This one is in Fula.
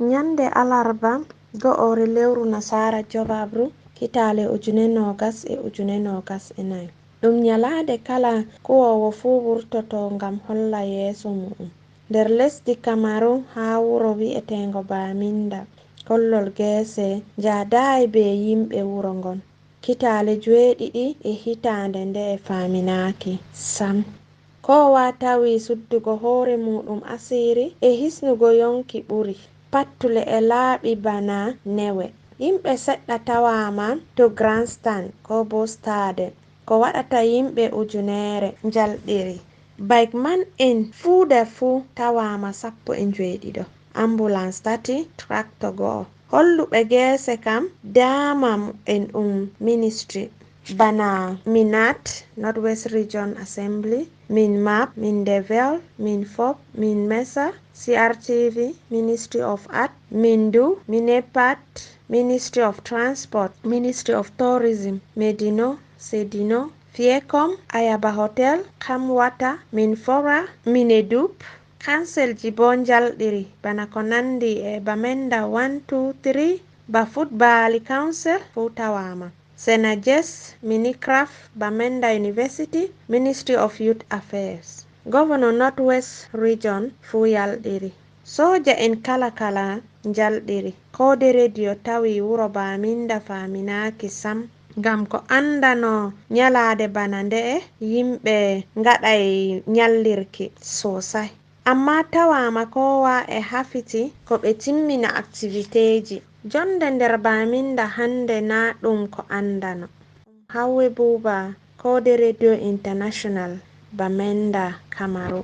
Nyande alarba go'ore lewru nasara jogabru hitale 2024. Ɗum nyalade kala kuwowo fu wurtoto ngam holla yeso mu'um. Nder lesdi Kamaru ha wuro wi'etengo Baminda, kollol gese jadai be yimɓe wuro ngon. Hitale 7 hitande nde faminaki sam. Kowa tawi suddugo hore muɗum asiri hisnugo yonki ɓuri. Pattule laaɓi bana newe. Yimɓe seɗɗa tawama to grandstand ko bo stade ko waɗata yimɓe 1000 jalɗiri. Bike man en fuuda fu tawama 17. Ambulance 3, tractor 1. Holluɓe gese kam dama en ministry bana Minat, Northwest Region Assembly, Minmap, Mindevel, Minfop, Minmesa, CRTV, Ministry of Art, Mindu, Minepat, Ministry of Transport, Ministry of Tourism, Medino, Sedino, Fiecom, Ayaba Hotel, Kamwata, Minfora, Minedup. Council Jibon jalɗiri bana ko nandi Bamenda 1, 2, 3, Bafut Bali Council futawama. Senajes, Minicraft, Bamenda University, Ministry of Youth Affairs. Governor Northwest Region fu yalɗiri. Soja en kala jalɗiri. Kode radio tawi wuro Baminda faminaki sam. Ngam ko andano nyalade bana nde yimɓe ngaɗai nyallirki sosai. Amma tawama kowa hafiti ko ɓe timmina activiteji. Jonde nder Baminda hande na ɗum ko andano. Hauwe Buba, Kode Radio International, Bamenda, Kamaru.